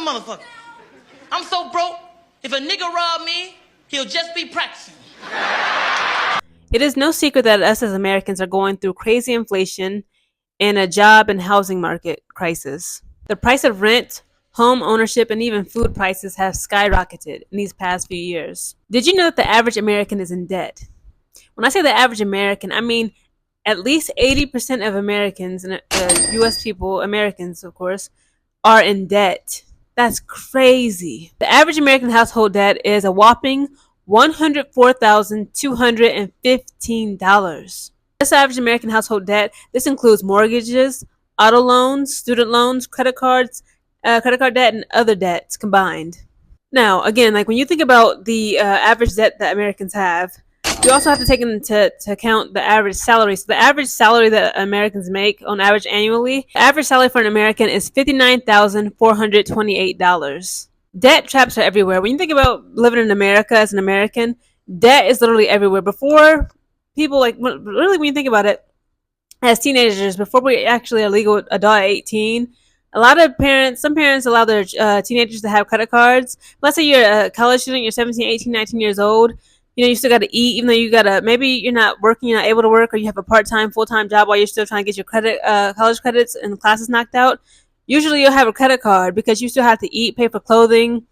motherfucker. I'm so broke, if a nigga rob me, he'll just be practicing. It is no secret that us as Americans are going through crazy inflation and a job and housing market crisis. The price of rent, home ownership, and even food prices have skyrocketed in these past few years. Did you know that the average American is in debt? When I say the average American, I mean at least 80% of Americans, and US people, Americans of course, are in debt. That's crazy. The average American household debt is a whopping $104,215. This average American household debt, this includes mortgages, auto loans, student loans, credit card debt, and other debts combined. Now, again, like when you think about the average debt that Americans have, you also have to take into account the average salary. So the average salary that Americans make on average annually, the average salary for an American is $59,428. Debt traps are everywhere. When you think about living in America as an American, debt is literally everywhere. Before people, like, really when you think about it, as teenagers, before we actually are legal adult at 18, a lot of some parents allow their teenagers to have credit cards. Let's say you're a college student, you're 17, 18, 19 years old. You know, you still got to eat, even though maybe you're not working, you're not able to work, or you have a part-time, full-time job while you're still trying to get your college credits and classes knocked out. Usually you'll have a credit card because you still have to eat, pay for clothing,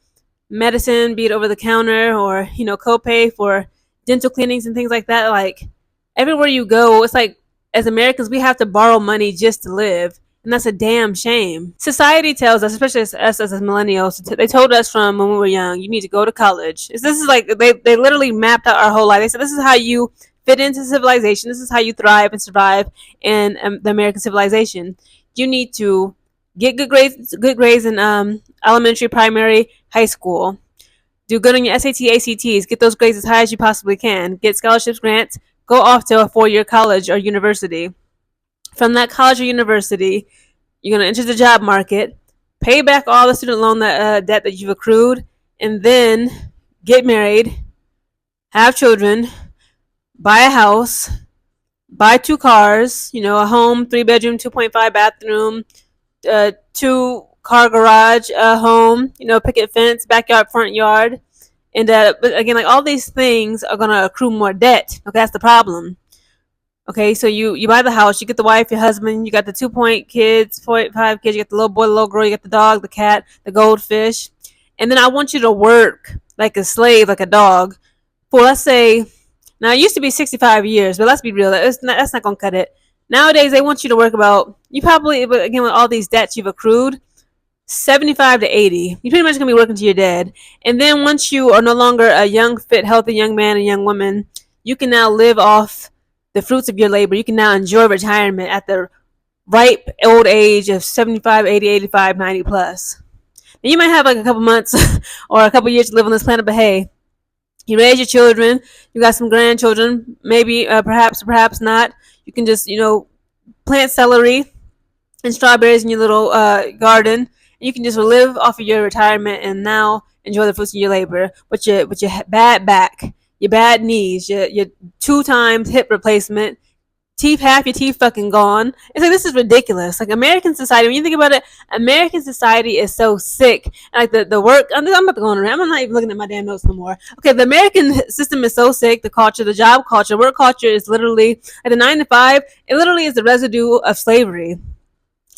medicine, be it over the counter, or, copay for dental cleanings and things like that. Like, everywhere you go, it's like, as Americans, we have to borrow money just to live. And that's a damn shame. Society tells us, especially us as millennials, they told us from when we were young, you need to go to college. This is like, they literally mapped out our whole life. They said, this is how you fit into civilization. This is how you thrive and survive in the American civilization. You need to get good grades in elementary, primary, high school. Do good on your SAT, ACTs. Get those grades as high as you possibly can. Get scholarships, grants. Go off to a 4-year college or university. From that college or university, you're going to enter the job market, pay back all the student loan debt that you've accrued, and then get married, have children, buy a house, buy 2 cars, a home, 3-bedroom, 2.5 bathroom, 2-car garage, a home, picket fence, backyard, front yard. And but again, like, all these things are going to accrue more debt. Okay, that's the problem. Okay, so you buy the house, you get the wife, your husband, you got the 2.5 kids, you got the little boy, the little girl, you got the dog, the cat, the goldfish. And then I want you to work like a slave, like a dog, for, let's say, now it used to be 65 years, but let's be real, that's not going to cut it. Nowadays, they want you to work about, again, with all these debts you've accrued, 75 to 80. You're pretty much going to be working till you're dead. And then once you are no longer a young, fit, healthy young man and young woman, you can now live off the fruits of your labor. You can now enjoy retirement at the ripe old age of 75, 80, 85, 90 plus. Now, you might have like a couple months or a couple years to live on this planet, but hey, you raise your children, you got some grandchildren, maybe, perhaps not. You can just, plant celery and strawberries in your little garden. And you can just live off of your retirement and now enjoy the fruits of your labor with your bad back, your bad knees, your 2 times hip replacement, half your teeth fucking gone. It's like, this is ridiculous. Like, American society, when you think about it, American society is so sick. And like the work, I'm about to go on around. I'm not even looking at my damn notes no more. Okay, the American system is so sick. The culture, the job culture, work culture is literally, like, the 9 to 5, it literally is the residue of slavery.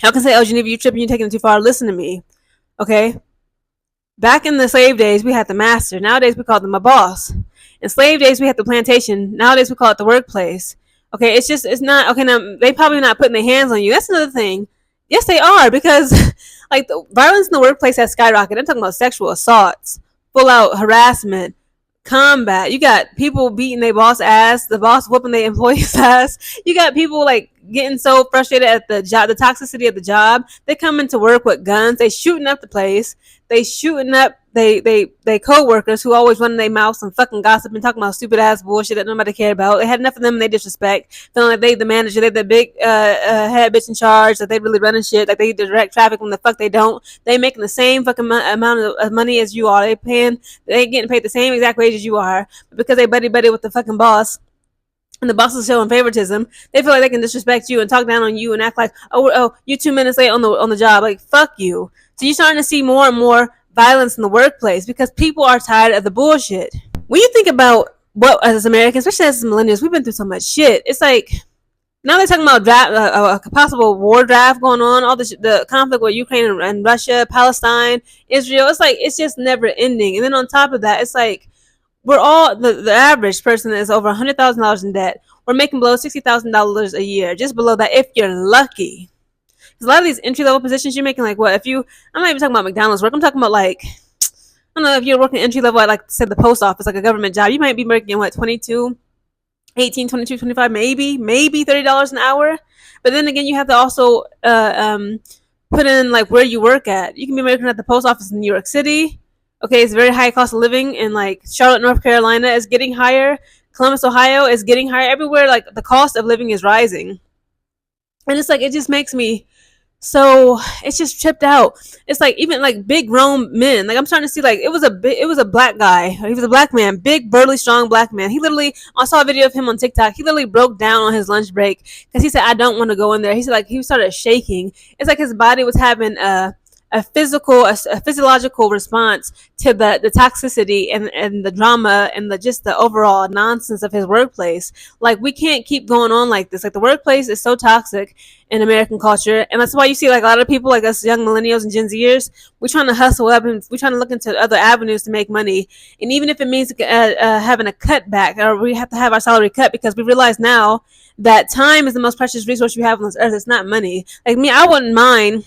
How can I say, oh, Geneva, you tripping, you're taking it too far. Listen to me. Okay? Back in the slave days, we had the master. Nowadays, we call them a boss. In slave days, we had the plantation. Nowadays, we call it the workplace. Okay, it's not, okay, now, they probably not putting their hands on you. That's another thing. Yes, they are, because, like, the violence in the workplace has skyrocketed. I'm talking about sexual assaults, full-out harassment, combat. You got people beating their boss ass, the boss whooping their employee's ass. You got people, like, getting so frustrated at the job, the toxicity of the job. They come into work with guns. They shooting up the place. They shooting up they co-workers who always running their mouths and fucking gossiping, talking about stupid ass bullshit that nobody cared about. They had enough of them and they disrespect, feeling like they the manager, they the big head bitch in charge, that they really running shit, like they direct traffic when the fuck they don't. They making the same fucking amount of money as you are. They getting paid the same exact wage as you are, but because they buddy with the fucking boss, and the boss is showing favoritism, they feel like they can disrespect you and talk down on you and act like, oh, you 2 minutes late on the job. Like, fuck you. So you're starting to see more and more violence in the workplace because people are tired of the bullshit. When you think about what, as Americans, especially as millennials, we've been through so much shit. It's like now they're talking about a possible war draft going on, all the conflict with Ukraine and Russia, Palestine, Israel. It's like it's just never ending. And then on top of that, it's like we're all the average person is over $100,000 in debt. We're making below $60,000 a year, just below that if you're lucky. Because a lot of these entry level positions you're making, like what if you? I'm not even talking about McDonald's work. I'm talking about like I don't know if you're working entry level at like say the post office, like a government job. You might be making what 22, 18, 22, 25, maybe $30 an hour. But then again, you have to also put in like where you work at. You can be working at the post office in New York City. Okay, it's very high cost of living, and like Charlotte, North Carolina is getting higher. Columbus, Ohio is getting higher. Everywhere, like the cost of living is rising, and it's like it just makes me so it's just tripped out. It's like even like big grown men. Like I'm starting to see like it was a black guy. He was a black man, big burly strong black man. He literally I saw a video of him on TikTok. He literally broke down on his lunch break because he said I don't want to go in there. He said like he started shaking. It's like his body was having a physiological response to the toxicity and the drama and the overall nonsense of his workplace. Like we can't keep going on like this. Like the workplace is so toxic in American culture, and that's why you see like a lot of people like us young millennials and Gen Zers, we're trying to hustle up and we're trying to look into other avenues to make money. And even if it means having a cutback or we have to have our salary cut because we realize now that time is the most precious resource we have on this earth. It's not money. Like me, I wouldn't mind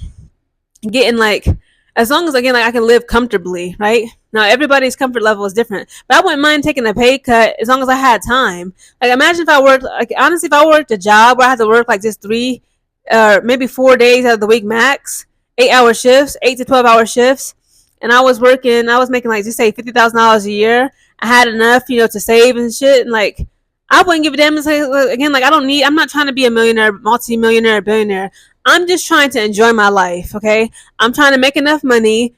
getting like as long as again like I can live comfortably, right? Now everybody's comfort level is different, but I wouldn't mind taking a pay cut as long as I had time. Like imagine if I worked like honestly if I worked a job where I had to work like just 3 or maybe 4 days out of the week max, 8-hour shifts, 8 to 12-hour shifts, and I was making like just say $50,000 a year. I had enough, to save and shit, and like I wouldn't give a damn. Again, like I'm not trying to be a millionaire, multi-millionaire, billionaire. I'm just trying to enjoy my life, okay? I'm trying to make enough money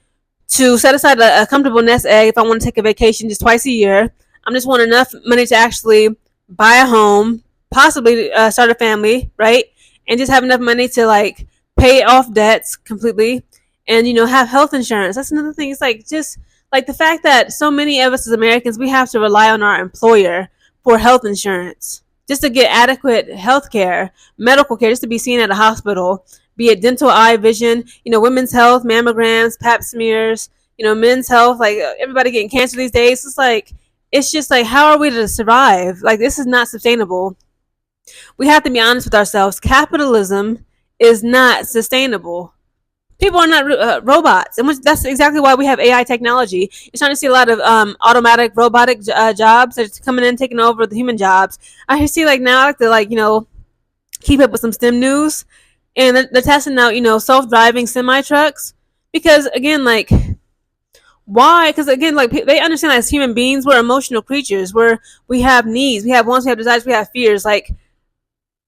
to set aside a comfortable nest egg if I want to take a vacation just twice a year. I'm just want enough money to actually buy a home, possibly start a family, right? And just have enough money to like pay off debts completely and, have health insurance. That's another thing. It's like just like the fact that so many of us as Americans, we have to rely on our employer for health insurance just to get adequate health care, medical care, just to be seen at a hospital, be it dental, eye, vision, women's health, mammograms, pap smears, men's health, like everybody getting cancer these days. It's just like, how are we to survive? Like, this is not sustainable. We have to be honest with ourselves. Capitalism is not sustainable. People are not robots, and that's exactly why we have AI technology. You're starting to see a lot of automatic, robotic jobs that's coming in, taking over the human jobs. I see like now I like to keep up with some STEM news, and they're testing out self-driving semi trucks because again like why? Because again like they understand that as human beings we're emotional creatures. We have needs, we have wants, we have desires, we have fears. Like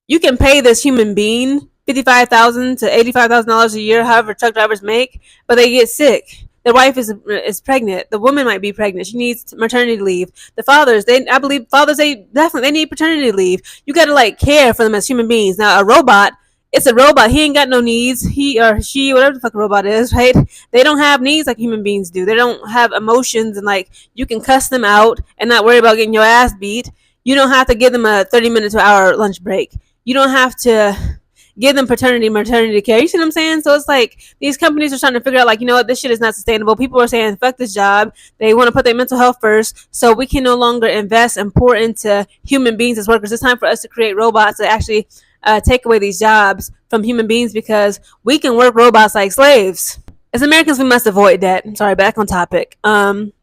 you can pay this human being $55,000 to $85,000 a year, however truck drivers make, but they get sick. Their wife is pregnant. The woman might be pregnant. She needs maternity leave. The fathers, I believe fathers, they need paternity leave. You got to like care for them as human beings. Now a robot, it's a robot. He ain't got no needs. He or she, whatever the fuck a robot is, right? They don't have needs like human beings do. They don't have emotions, and like you can cuss them out and not worry about getting your ass beat. You don't have to give them a 30-minute to an hour lunch break. You don't have to give them maternity care. You see what I'm saying? So it's like these companies are trying to figure out like, what, this shit is not sustainable. People are saying, fuck this job. They want to put their mental health first. So we can no longer invest and pour into human beings as workers. It's time for us to create robots that actually take away these jobs from human beings because we can work robots like slaves. As Americans, we must avoid that. I'm sorry, back on topic.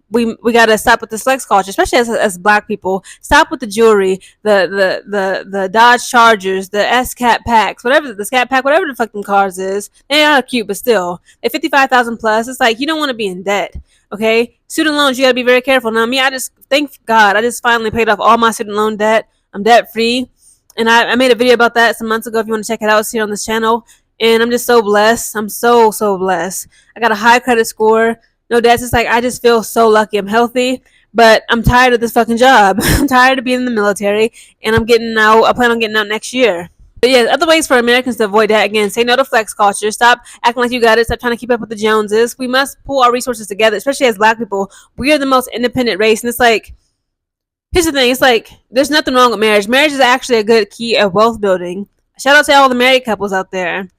We gotta stop with the flex culture, especially as black people. Stop with the jewelry, the Dodge Chargers, the S-Cat packs, whatever the Scat pack, whatever the fucking cars is. They are cute, but still, they're 55,000 plus. It's like you don't want to be in debt. Okay, student loans, you gotta be very careful. Now, me, I just thank God, I just finally paid off all my student loan debt. I'm debt free, and I made a video about that some months ago. If you want to check it out, it's here on this channel. And I'm just so blessed. I'm so blessed. I got a high credit score. No, that's just like I just feel so lucky. I'm healthy, but I'm tired of this fucking job. I'm tired of being in the military, and I'm getting out. I plan on getting out next year. But yeah, other ways for Americans to avoid that, again, say no to flex culture. Stop acting like you got it. Stop trying to keep up with the Joneses. We must pull our resources together, especially as black people. We are the most independent race. And it's like, here's the thing. It's like, there's nothing wrong with marriage. Marriage is actually a good key of wealth building. Shout out to all the married couples out there.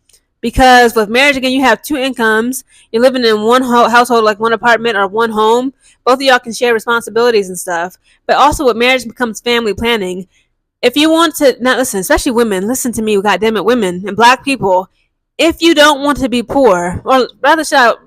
Because with marriage, again, you have two incomes. You're living in one household, like one apartment or one home. Both of y'all can share responsibilities and stuff. But also, with marriage becomes family planning. If you want to, now listen, especially women, listen to me, goddammit, women and black people. If you don't want to be poor, or rather, shout,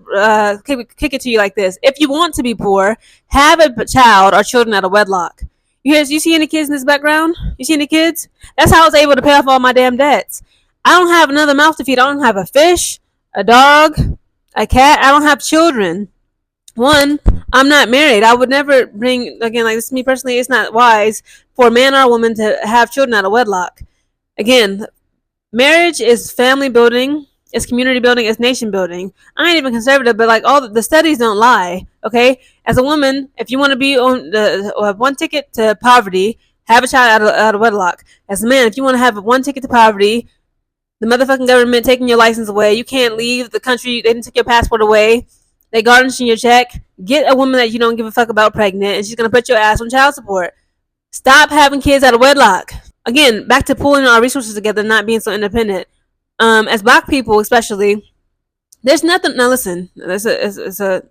kick it to you like this: if you want to be poor, have a child or children out of wedlock. You see any kids in this background? You see any kids? That's how I was able to pay off all my damn debts. I don't have another mouth to feed. I don't have a fish, a dog, a cat. I don't have children. One, I'm not married. I would never bring, again, like this to me personally, it's not wise for a man or a woman to have children out of wedlock. Again, marriage is family building, it's community building, it's nation building. I ain't even conservative, but like all the studies don't lie. Okay, as a woman, if you want to be on the one ticket to poverty, have a child out of wedlock. As a man, if you want to have one ticket to poverty, the motherfucking government taking your license away, you can't leave the country, they didn't take your passport away, they garnishing your check. Get a woman that you don't give a fuck about pregnant, and she's gonna put your ass on child support. Stop having kids out of wedlock. Again, back to pulling our resources together, not being so independent. As black people, especially, there's nothing. Now, listen, it's a.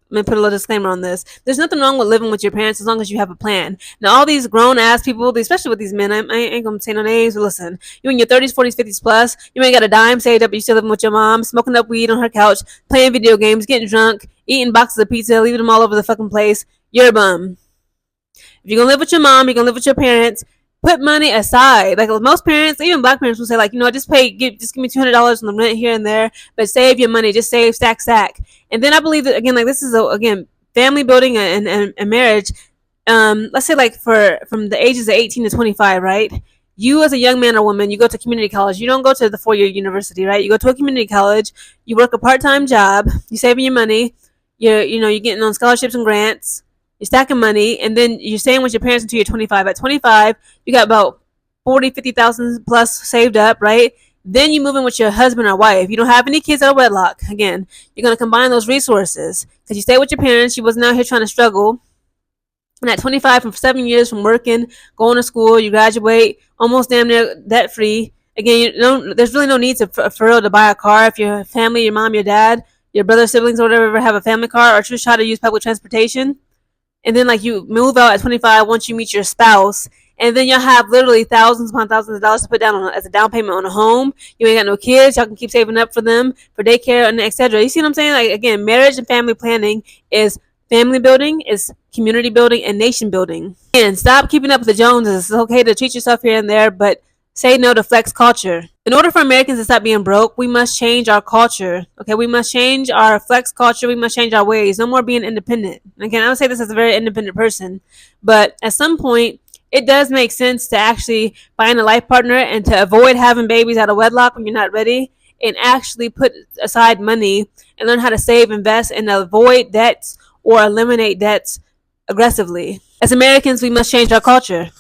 Let me put a little disclaimer on this. There's nothing wrong with living with your parents as long as you have a plan. Now, all these grown ass people, especially with these men, I ain't gonna say no names, but listen, you in your 30s, 40s, 50s plus, you ain't got a dime saved up, but you still living with your mom, smoking up weed on her couch, playing video games, getting drunk, eating boxes of pizza, leaving them all over the fucking place. You're a bum. If you're gonna live with your mom, you're gonna live with your parents. Put money aside. Like most parents, even black parents, will say, like, just give me $200 on the rent here and there, but save your money. Just save, stack. And then I believe that, again, like this is again family building and marriage. Let's say like from the ages of 18 to 25, right? You as a young man or woman, you go to community college. You don't go to the 4-year university, right? You go to a community college. You work a part-time job. You saving your money. You're getting on scholarships and grants. You're stacking money, and then you're staying with your parents until you're 25. At 25, you got about 40, 50,000 plus saved up, right? Then you move in with your husband or wife. You don't have any kids out of wedlock. Again, you're going to combine those resources because you stay with your parents. You wasn't out here trying to struggle. And at 25, from 7 years from working, going to school, you graduate, almost damn near debt free. Again, there's really no need for real to buy a car if your family, your mom, your dad, your brother, siblings, or whatever have a family car, or just try to use public transportation. And then like you move out at 25 once you meet your spouse, and then you'll have literally thousands upon thousands of dollars to put down as a down payment on a home. You ain't got no kids, y'all can keep saving up for them for daycare and etc. You see what I'm saying? Like, again, marriage and family planning is family building, is community building, and nation building. And stop keeping up with the Joneses. It's okay to treat yourself here and there, but say no to flex culture. In order for Americans to stop being broke, we must change our culture. Okay, we must change our flex culture. We must change our ways. No more being independent. Again, I would say this as a very independent person, but at some point, it does make sense to actually find a life partner and to avoid having babies out of wedlock when you're not ready, and actually put aside money and learn how to save, invest, and avoid debts or eliminate debts aggressively. As Americans, we must change our culture.